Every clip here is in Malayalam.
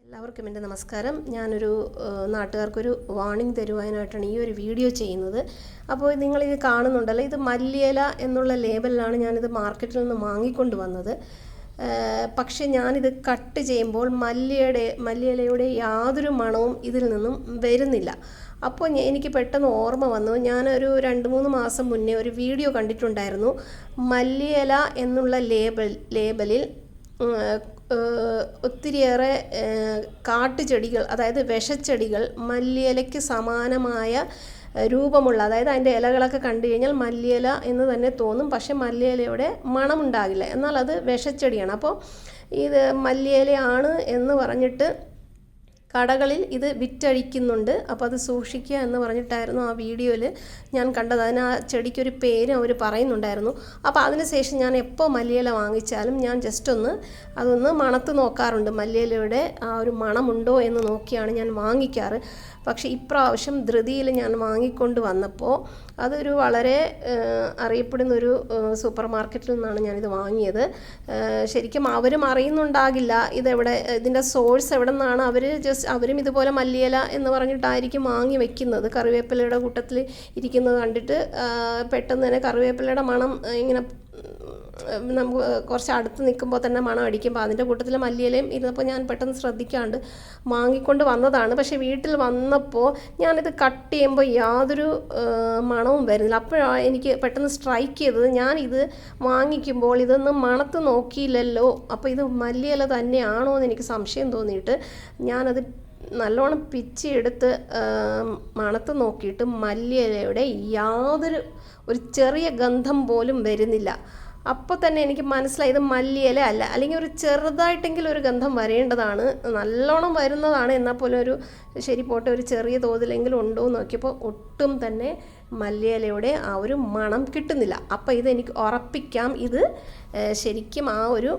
എല്ലാവർക്കും എൻ്റെ നമസ്കാരം. ഞാനൊരു നാട്ടുകാർക്കൊരു വാർണിംഗ് തരുവാനായിട്ടാണ് ഈ ഒരു വീഡിയോ ചെയ്യുന്നത്. അപ്പോൾ നിങ്ങളിത് കാണുന്നുണ്ടല്ലോ, ഇത് മല്ലിയില എന്നുള്ള ലേബലിലാണ് ഞാനിത് മാർക്കറ്റിൽ നിന്ന് വാങ്ങിക്കൊണ്ട് വന്നത്. പക്ഷേ ഞാനിത് കട്ട് ചെയ്യുമ്പോൾ മല്ലിയിലയുടെ യാതൊരു മണവും ഇതിൽ നിന്നും വരുന്നില്ല. അപ്പോൾ എനിക്ക് പെട്ടെന്ന് ഓർമ്മ വന്നു, ഞാനൊരു 2-3 മാസം മുന്നേ ഒരു വീഡിയോ കണ്ടിട്ടുണ്ടായിരുന്നു. മല്ലിയില എന്നുള്ള ലേബലിൽ ഒത്തിരിയേറെ കാട്ടുചെടികൾ, അതായത് വിഷച്ചെടികൾ, മല്ലിയിലയ്ക്ക് സമാനമായ രൂപമുള്ള, അതായത് അതിൻ്റെ ഇലകളൊക്കെ കണ്ടു കഴിഞ്ഞാൽ മല്ലിയില എന്ന് തന്നെ തോന്നും, പക്ഷെ മല്ലിയിലയുടെ മണമുണ്ടാകില്ല, എന്നാൽ അത് വിഷച്ചെടിയാണ്. അപ്പോൾ ഇത് മല്ലിയിലയാണ് എന്ന് പറഞ്ഞിട്ട് കടകളിൽ ഇത് വിറ്റഴിക്കുന്നുണ്ട്. അപ്പോൾ അത് സൂക്ഷിക്കുക എന്ന് പറഞ്ഞിട്ടായിരുന്നു ആ വീഡിയോയിൽ ഞാൻ കണ്ടത്. അതിന് ആ ചെടിക്കൊരു പേര് അവർ പറയുന്നുണ്ടായിരുന്നു. അപ്പോൾ അതിനുശേഷം ഞാൻ എപ്പോൾ മല്ലിയില വാങ്ങിച്ചാലും ഞാൻ ജസ്റ്റ് അതൊന്ന് മണത്ത് നോക്കാറുണ്ട്. മല്ലിയിലയുടെ ആ ഒരു മണമുണ്ടോ എന്ന് നോക്കിയാണ് ഞാൻ വാങ്ങിക്കാറ്. പക്ഷേ ഇപ്രാവശ്യം ധൃതിയിൽ ഞാൻ വാങ്ങിക്കൊണ്ട് വന്നപ്പോൾ അതൊരു വളരെ അറിയപ്പെടുന്നൊരു സൂപ്പർ മാർക്കറ്റിൽ നിന്നാണ് ഞാനിത് വാങ്ങിയത്. ശരിക്കും അവരും അറിയുന്നുണ്ടാകില്ല ഇതിൻ്റെ സോഴ്സ് എവിടെ നിന്നാണ്. അവരും ഇതുപോലെ മല്ലിയില എന്ന് പറഞ്ഞിട്ടായിരിക്കും വാങ്ങി വെക്കുന്നത്. കറിവേപ്പിലയുടെ കൂട്ടത്തിൽ ഇരിക്കുന്നത് കണ്ടിട്ട് പെട്ടെന്ന് തന്നെ കറിവേപ്പിലയുടെ മണം ഇങ്ങനെ നമുക്ക് കുറച്ച് അടുത്ത് നിൽക്കുമ്പോൾ തന്നെ മണം അടിക്കുമ്പോൾ അതിൻ്റെ കൂട്ടത്തിൽ മല്ലിയിലയും ഇരുന്നപ്പോൾ ഞാൻ പെട്ടെന്ന് ശ്രദ്ധിക്കാണ്ട് വാങ്ങിക്കൊണ്ട് വന്നതാണ്. പക്ഷേ വീട്ടിൽ വന്നപ്പോൾ ഞാനിത് കട്ട് ചെയ്യുമ്പോൾ യാതൊരു മണവും വരുന്നില്ല. അപ്പോഴാണ് എനിക്ക് പെട്ടെന്ന് സ്ട്രൈക്ക് ചെയ്തത്, ഞാനിത് വാങ്ങിക്കുമ്പോൾ ഇതൊന്നും മണത്ത് നോക്കിയില്ലല്ലോ, അപ്പോൾ ഇത് മല്ലിയില തന്നെയാണോ എന്ന് എനിക്ക് സംശയം തോന്നിയിട്ട് ഞാനത് നല്ലോണം പിച്ചിയെടുത്ത് മണത്ത് നോക്കിയിട്ട് മല്ലിയിലയുടെ ഒരു ചെറിയ ഗന്ധം പോലും വരുന്നില്ല. അപ്പോൾ തന്നെ എനിക്ക് മനസ്സിലായി ഇത് മല്ലിയില അല്ല, അല്ലെങ്കിൽ ഒരു ചെറുതായിട്ടെങ്കിലും ഒരു ഗന്ധം വരേണ്ടതാണ്. നല്ലോണം വരുന്നതാണ്, എന്നാൽ പോലും ശരി പോട്ടെ, ഒരു ചെറിയ തോതിലെങ്കിലും ഉണ്ടോ എന്ന് നോക്കിയപ്പോൾ ഒട്ടും തന്നെ മല്ലിയിലയുടെ ആ ഒരു മണം കിട്ടുന്നില്ല. അപ്പോൾ ഇതെനിക്ക് ഉറപ്പിക്കാം, ഇത് ശരിക്കും ആ ഒരു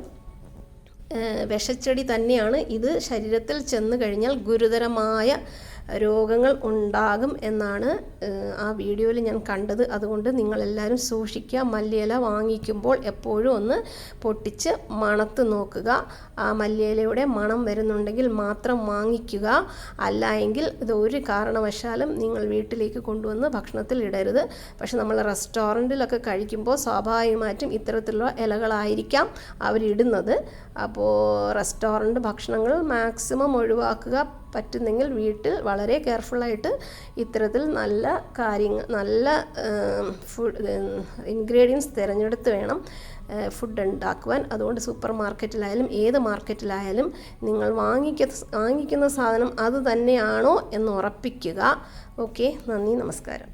വിഷച്ചെടി തന്നെയാണ്. ഇത് ശരീരത്തിൽ ചെന്ന് കഴിഞ്ഞാൽ ഗുരുതരമായ രോഗങ്ങൾ ഉണ്ടാകും എന്നാണ് ആ വീഡിയോയിൽ ഞാൻ കണ്ടത്. അതുകൊണ്ട് നിങ്ങളെല്ലാവരും സൂക്ഷിക്കുക. മല്ലിയില വാങ്ങിക്കുമ്പോൾ എപ്പോഴും ഒന്ന് പൊട്ടിച്ച് മണത്ത് നോക്കുക. ആ മല്ലിയിലയുടെ മണം വരുന്നുണ്ടെങ്കിൽ മാത്രം വാങ്ങിക്കുക. അല്ല എങ്കിൽ ഇത് ഒരു കാരണവശാലും നിങ്ങൾ വീട്ടിലേക്ക് കൊണ്ടുവന്ന് ഭക്ഷണത്തിൽ ഇടരുത്. പക്ഷെ നമ്മൾ റെസ്റ്റോറൻറ്റിലൊക്കെ കഴിക്കുമ്പോൾ സ്വാഭാവികമായിട്ടും ഇത്തരത്തിലുള്ള ഇലകളായിരിക്കാം അവരിടുന്നത്. അപ്പോൾ റെസ്റ്റോറൻറ്റ് ഭക്ഷണങ്ങൾ മാക്സിമം ഒഴിവാക്കുക. പറ്റുന്നെങ്കിൽ വീട്ടിൽ വളരെ കെയർഫുള്ളായിട്ട് ഇത്തരത്തിൽ നല്ല ഇൻഗ്രീഡിയൻസ് തിരഞ്ഞെടുത്ത് വേണം ഫുഡ് ഉണ്ടാക്കുവാൻ. അതുകൊണ്ട് സൂപ്പർ മാർക്കറ്റിലായാലും ഏത് മാർക്കറ്റിലായാലും നിങ്ങൾ വാങ്ങിക്കുന്ന സാധനം അത് തന്നെയാണോ എന്ന് ഉറപ്പിക്കുക. ഓക്കെ, നന്ദി, നമസ്കാരം.